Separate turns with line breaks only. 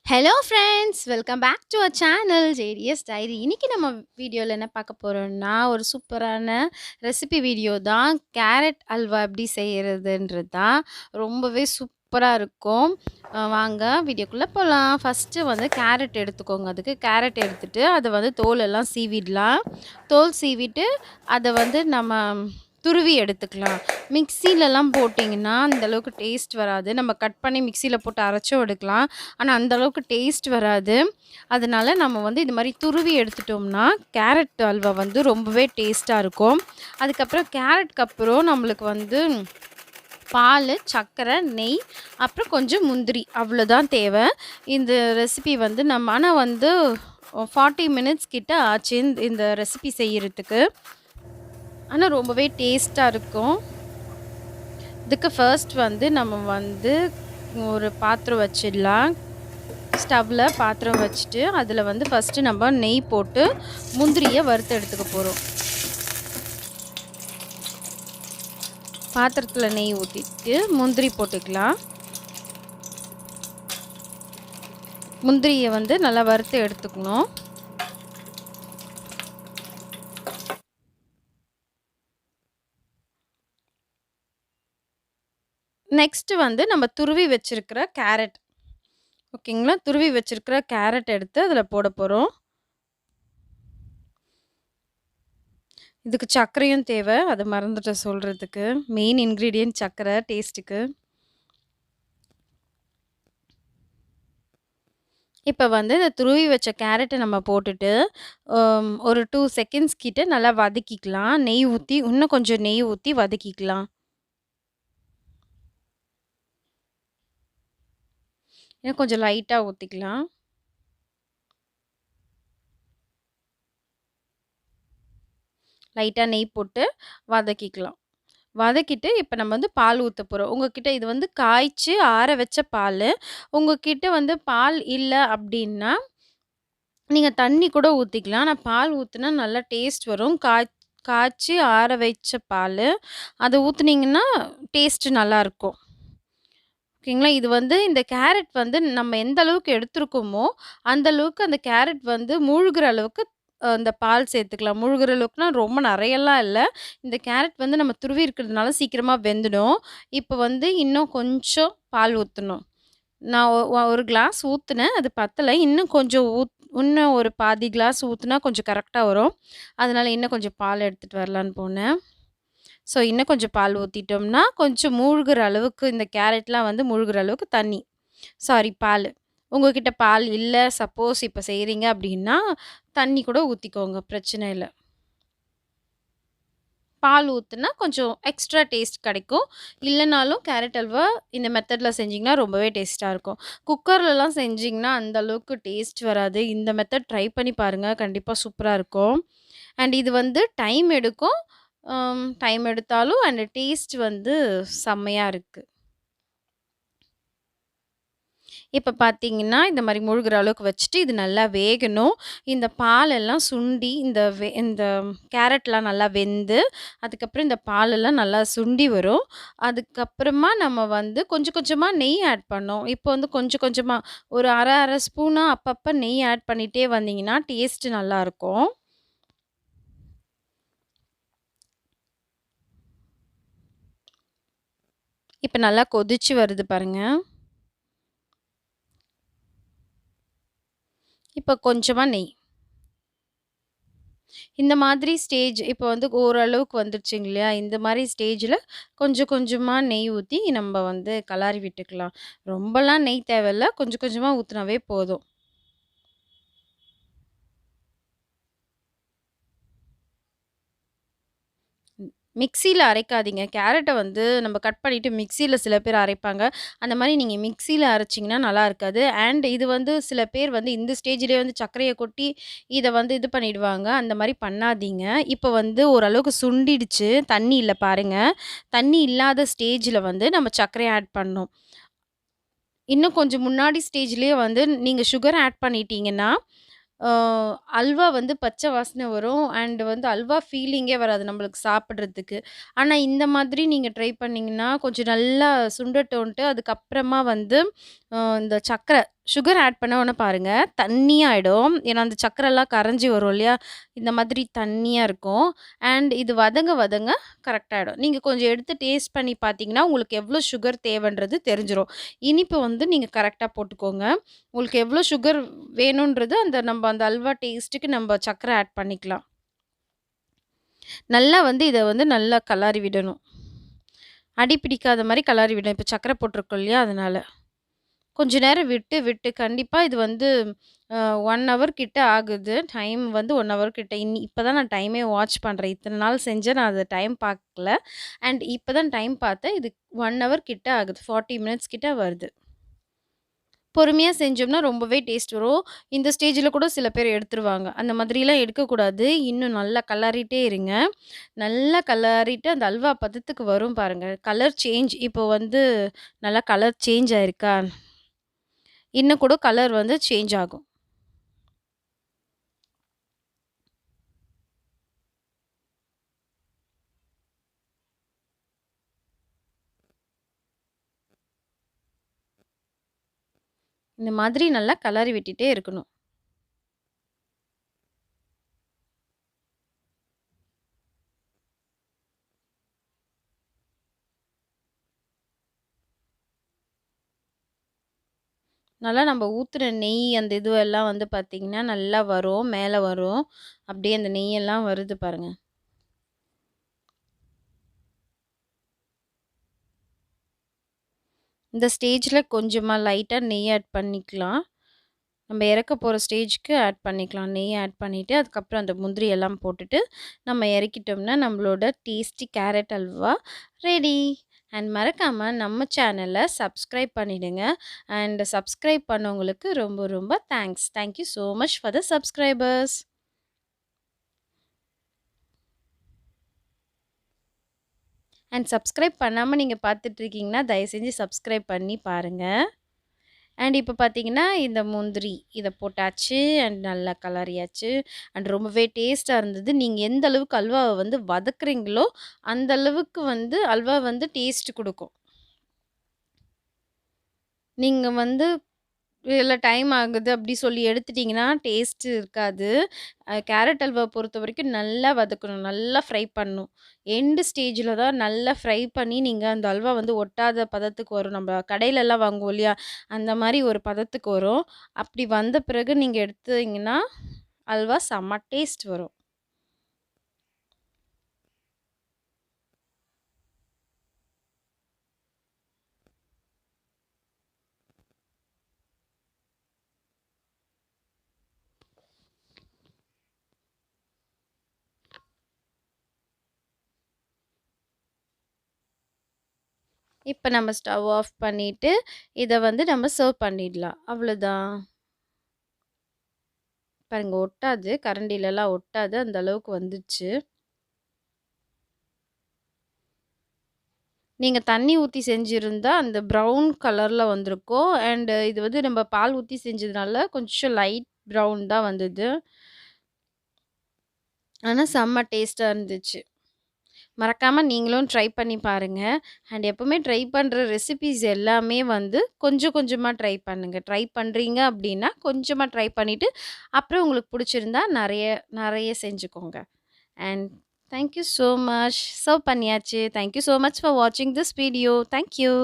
Hello friends! Welcome back to our channel JDS diary. இன்னைக்கு நம்ம வீடியோல என்ன பார்க்க போறோம்னா, ஒரு சூப்பரான ரெசிபி வீடியோ தான். கேரட் அல்வா எப்படி செய்றதுன்றது தான். ரொம்பவே சூப்பரா இருக்கும். வாங்க வீடியோக்குள்ள போலாம். ஃபர்ஸ்ட்டு வந்து கேரட் எடுத்துக்கோங்க. அதுக்கு கேரட் எடுத்துட்டு, அத வந்து தோலெல்லாம் சீவிடலாம். தோல் சீவிட்டு, அத வந்து நம்ம துருவி எடுத்துக்கலாம். மிக்ஸிலலாம் போட்டிங்கன்னா, அந்த அளவுக்கு டேஸ்ட் வராது. நம்ம கட் பண்ணி மிக்ஸில போட்டு அரைச்சும் எடுக்கலாம். ஆனா, அந்த அளவுக்கு டேஸ்ட் வராது. அதனால நம்ம வந்து இது மாரி துருவி எடுத்துட்டோம்னா, கேரட் அல்வா வந்து ரொம்பவே டேஸ்ட்டா இருக்கும். அதுக்கப்புறம் கேரட்க்கு அப்புறம் நம்மளுக்கு வந்து பாலு, சர்க்கரை, நெய், அப்புறம் கொஞ்சம் முந்திரி அவ்வளோதான் தேவை. இந்த ரெசிபி வந்து நம்ம ஆனா வந்து 40 மினிட்ஸ் கிட்ட ஆச்சு இந்த ரெசிபி செய்யறதுக்கு. ஆனா ரொம்பவே டேஸ்ட்டா இருக்கும். இதுக்கு ஃபர்ஸ்ட் வந்து நம்ம வந்து ஒரு பாத்திரம் வச்சிடலாம். ஸ்டவ்ல பாத்திரம் வச்சுட்டு, அதில வந்து ஃபர்ஸ்ட்டு நம்ம நெய் போட்டு முந்திரிய வறுத்து எடுத்துக்க போறோம். பாத்திரத்தில நெய் ஊத்திட்டு முந்திரி போட்டுக்கலாம். முந்திரிய வந்து நல்லா வறுத்து எடுத்துக்கணும். நெக்ஸ்ட்டு வந்து நம்ம துருவி வச்சிருக்கிற கேரட். ஓகேங்களா? துருவி வச்சிருக்கிற கேரட் எடுத்து அதில போட போறோம். இதுக்கு சர்க்கரையும் தேவை. அத மறந்துட்டேன் சொல்றதுக்கு. மெயின் இன்கிரீடியன்ட் சர்க்கரை டேஸ்ட்டுக்கு. இப்ப வந்து இந்த துருவி வச்ச கேரட்ட நம்ம போட்டுட்டு, ஒரு 2 செகண்ட்ஸ் கிட்ட நல்லா வதக்கிக்கலாம். நெய் ஊத்தி இன்னும் கொஞ்சம் நெய் ஊத்தி வதக்கிக்கலாம். இன்னும் கொஞ்சம் லைட்டா ஊத்திக்கலாம். லைட்டா நெய் போட்டு வதக்கிக்கலாம். வதக்கிட்டு இப்ப நம்ம வந்து பால் ஊத்த போறோம். உங்ககிட்ட இது வந்து காய்ச்சி ஆற வச்ச பாலு. உங்ககிட்ட வந்து பால் இல்ல அப்டின்னா, நீங்க தண்ணி கூட ஊத்திக்கலாம். ஆனா பால் ஊத்துனா நல்லா டேஸ்ட் வரும். காய்ச்சி ஆற வச்ச பாலு. அத ஊத்துனீங்கன்னா டேஸ்ட் நல்லாருக்கும். ஓகேங்களா. இது வந்து இந்த கேரட் வந்து நம்ம எந்த அளவுக்கு எடுத்திருக்கோமோ, அந்த அளவுக்கு அந்த கேரட் வந்து மூழ்குற அளவுக்கு இந்த பால் சேர்த்துக்கலாம். மூழ்குற அளவுக்குனா ரொம்ப நெறையலாம் இல்ல. இந்த கேரட் வந்து நம்ம துருவி இருக்கிறதுனால சீக்கிரமா வெந்துடும். இப்ப வந்து இன்னும் கொஞ்சம் பால் ஊத்தணும். நான் ஒரு கிளாஸ் ஊத்துனேன். அது பத்தல. இன்னும் கொஞ்சம் இன்னும் ஒரு பாதி கிளாஸ் ஊத்துனா கொஞ்சம் கரெக்ட்டா வரும். அதனால இன்னும் கொஞ்சம் பால் எடுத்துட்டு வரலான்னு போனேன். ஸோ, இன்னும் கொஞ்சம் பால் ஊத்திட்டோம்னா, கொஞ்சம் மூழ்குற அளவுக்கு இந்த கேரட்லாம் வந்து மூழ்குற அளவுக்கு தண்ணி. சாரி பாலு. உங்ககிட்ட பால் இல்ல, சப்போஸ் இப்ப செய்றீங்க அப்டின்னா, தண்ணி கூட ஊத்திக்கோங்க. பிரச்சனை இல்ல. பால் ஊத்துனா கொஞ்சம் எக்ஸ்ட்ரா டேஸ்ட் கெடைக்கும். இல்லனாலும் கேரட் அல்வா இந்த மெத்தட்ல செஞ்சீங்கன்னா ரொம்பவே டேஸ்ட்டா இருக்கும். குக்கர்லலாம் செஞ்சீங்கன்னா அந்த அளவுக்கு டேஸ்ட் வராது. இந்த மெத்தட் ட்ரை பண்ணி பாருங்க. கண்டிப்பா சூப்பரா இருக்கும். அண்ட் இது வந்து டைம் எடுக்கும். டைம் எடுத்தாலும் அண்ட் டேஸ்ட் வந்து செம்மையா இருக்கு. இப்ப பார்த்தீங்கன்னா, இந்த மாரி முழுகுற அளவுக்கு வச்சுட்டு, இது நல்லா வேகணும். இந்த பாலெல்லாம் சுண்டி, இந்த கேரட்லாம் நல்லா வெந்து, அதுக்கப்புறம் இந்த பாலெல்லாம் நல்லா சுண்டி வரும். அதுக்கப்புறமா நம்ம வந்து கொஞ்சம் கொஞ்சமா நெய் ஆட் பண்ணோம். இப்போ வந்து கொஞ்சம் கொஞ்சமா ஒரு அரை ஸ்பூனா அப்பப்ப நெய் ஆட் பண்ணிட்டே வந்தீங்கன்னா, டேஸ்ட் நல்லாருக்கும். இப்ப நல்லா கொதிச்சு வருது பாருங்க. இப்ப கொஞ்சமா நெய். இந்த மாதிரி ஸ்டேஜ் இப்போ வந்து ஓரளவுக்கு வந்துருச்சுங்க இல்லையா? இந்த மாரி ஸ்டேஜ்ல கொஞ்சம் கொஞ்சமா நெய் ஊத்தி நம்ப வந்து கலாரி விட்டுக்கலாம். ரொம்பலாம் நெய் தேவையில்ல. கொஞ்சம் கொஞ்சமா ஊத்துனாவே போதும். மிக்ஸில அரைக்காதீங்க. கேரட்ட வந்து நம்ம கட் பண்ணிட்டு மிக்ஸில சில பேர் அரைப்பாங்க. அந்த மாரி நீங்க மிக்ஸில அரைச்சீங்கன்னா நல்லா இருக்காது. அண்ட் இது வந்து சில பேர் வந்து இந்த ஸ்டேஜ்லயே வந்து சர்க்கரைய கொட்டி இத வந்து இது பண்ணிடுவாங்க. அந்த மாரி பண்ணாதீங்க. இப்ப வந்து ஓரளவுக்கு சுண்டிடுச்சு. தண்ணி இல்ல பாருங்க. தண்ணி இல்லாத ஸ்டேஜ்ல வந்து நம்ம சர்க்கரைய ஆட் பண்ணணும். இன்னும் கொஞ்சம் முன்னாடி ஸ்டேஜ்லயே வந்து நீங்க சுகர் ஆட் பண்ணிட்டீங்கன்னா, ஆ அல்வா வந்து பச்ச வாசனை வரும். அண்ட் வந்து அல்வா ஃபீலிங்கே வராது நம்மளுக்கு சாப்பிடுறதுக்கு. ஆனா, இந்த மாதிரி நீங்க ட்ரை பண்ணீங்கன்னா, கொஞ்சம் நல்லா சுண்டட்டோன்ட்டு அதுக்கப்புறமா வந்து இந்த சர்க்கரை சுகர் ஆட் பண்ண உடனே பாருங்க, தண்ணியாயிடும். ஏன்னா, அந்த சர்க்கரைலாம் கரைஞ்சு வரும் இல்லையா? இந்த மாதிரி தண்ணியா இருக்கும். அண்ட் இது வதங்க வதங்க கரெக்ட்டா ஆயிடும். நீங்க கொஞ்சம் எடுத்து டேஸ்ட் பண்ணி பார்த்தீங்கன்னா, உங்களுக்கு எவ்வளோ சுகர் தேவைன்றது தெரிஞ்சிரும். இனிப்பு வந்து நீங்க கரெக்ட்டா போட்டுக்கோங்க. உங்களுக்கு எவ்வளோ சுகர் வேணுன்றது அந்த அல்வா டேஸ்ட்டுக்கு நம்ப சர்க்கரை ஆட் பண்ணிக்கலாம். நல்லா வந்து இத வந்து நல்லா கலாரி விடணும். அடி பிடிக்காத மாரி கலாரி விடணும். இப்ப சர்க்கரை போட்டிருக்கோம் இல்லையா? அதனால. கொஞ்ச நேரம் விட்டு, விட்டு கண்டிப்பா இது வந்து 1 ஹவர் கிட்ட ஆகுது. டைம் வந்து 1 ஹவர் கிட்ட. இப்ப தான் நான் டைமே வாட்ச் பண்றேன். இத்தன நாள் செஞ்சேன். நான் அத டைம் பார்க்கல. அண்ட் இப்ப தான் டைம் பார்த்தேன். இது 1 ஹவர் கிட்ட ஆகுது. 40 மினிட்ஸ் கிட்ட வருது. பொறுமையா செஞ்சோம்னா ரொம்பவே டேஸ்ட் வரும். இந்த ஸ்டேஜ்ல கூட சில பேர் எடுத்துருவாங்க. அந்த மாதிரிலாம் எடுக்கக்கூடாது. இன்னும் நல்லா கலறிட்டே இருங்க. நல்லா கலறிட்டு அந்த அல்வா பதத்துக்கு வரும் பாருங்க. கலர் சேஞ்ச் இப்போ வந்து நல்லா கலர் சேஞ்ச் ஆயிருக்கா? இன்னும் கூட கலர் வந்து சேஞ்ச் ஆகும். இந்த மாதிரி நல்லா கலறி விட்டுட்டே இருக்கணும். நல்லா நம்ம ஊத்துன நெய் அந்த இதுவெல்லாம் வந்து பார்த்தீங்கன்னா, நல்லா வரும். மேல வரும். அப்படியே அந்த நெய்யெல்லாம் வருது பாருங்க. இந்த ஸ்டேஜ்ல கொஞ்சமா லைட்டா நெய் ஆட் பண்ணிக்கலாம். நம்ம இறக்க போற ஸ்டேஜ்க்கு ஆட் பண்ணிக்கலாம். நெய் ஆட் பண்ணிட்டு, அதுக்கப்புறம் அந்த முந்திரி எல்லாம் போட்டுட்டு, நம்ம இறக்கிட்டோம்னா, நம்மளோட tasty carrot halwa ready. And மறக்காம நம்ம சேனல சப்ஸ்கிரைப் பண்ணிடுங்க. அண்ட் சப்ஸ்கிரைப் பண்ணவங்களுக்கு ரொம்ப ரொம்ப thanks. Thank you so much for the subscribers. And subscribe பண்ணாம நீங்க பார்த்துட்ருக்கீங்கன்னா, தயவு செஞ்சு சப்ஸ்கிரைப் பண்ணி பாருங்க. அண்ட் இப்ப பார்த்தீங்கன்னா, இந்த முந்திரி இத போட்டாச்சு. அண்ட் நல்லா கலறியாச்சு. அண்ட் ரொம்பவே டேஸ்ட்டா இருந்தது. நீங்க எந்த அளவுக்கு அல்வாவ வந்து வதக்குறீங்களோ, அந்த அளவுக்கு வந்து அல்வா வந்து டேஸ்ட் குடுக்கும். நீங்க வந்து இல்ல டைம் ஆகுது அப்படி சொல்லி எடுத்துட்டீங்கன்னா, டேஸ்ட் இருக்காது. கேரட் அல்வா பொறுத்தவரைக்கும் நல்லா வதக்கணும். நல்லா ஃப்ரை பண்ணணும். எண்டு ஸ்டேஜ்ல தான் நல்லா ஃப்ரை பண்ணி நீங்க அந்த அல்வா வந்து ஒட்டாத பதத்துக்கு வரும். நம்ம கடையிலலாம் வாங்குவோம் இல்லையா? அந்த மாரி ஒரு பதத்துக்கு வரும். அப்படி வந்த பிறகு நீங்க எடுத்தீங்கன்னா, அல்வா செம்ம டேஸ்ட் வரும். இப்ப நம்ம ஸ்டவ் ஆஃப் பண்ணிட்டு, இத வந்து நம்ம சர்வ் பண்ணிடலாம். அவ்வளோதான். பாருங்க ஒட்டாது. கரண்டிலலாம் ஒட்டாது. அந்த அளவுக்கு வந்துச்சு. நீங்க தண்ணி ஊத்தி செஞ்சிருந்தா, அந்த ப்ரவுன் கலர்ல வந்திருக்கும். அண்ட் இது வந்து நம்ம பால் ஊத்தி செஞ்சதுனால, கொஞ்சம் லைட் ப்ரவுன் தான் வந்தது. ஆனா செம்ம டேஸ்ட்டா இருந்துச்சு. மறக்காம நீங்களும் ட்ரை பண்ணி பாருங்க. அண்ட் எப்பவுமே ட்ரை பண்ற ரெசிபீஸ் எல்லாமே வந்து கொஞ்சம் கொஞ்சமா ட்ரை பண்ணுங்க. ட்ரை பண்றீங்க அப்டின்னா, கொஞ்சமா ட்ரை பண்ணிட்டு, அப்புறம் உங்களுக்கு புடிச்சிருந்தா நெறைய நெறைய செஞ்சுக்கோங்க. And thank you so much. Serve பண்ணியாச்சு. Thank you so much for வாட்சிங் திஸ் வீடியோ. Thank you.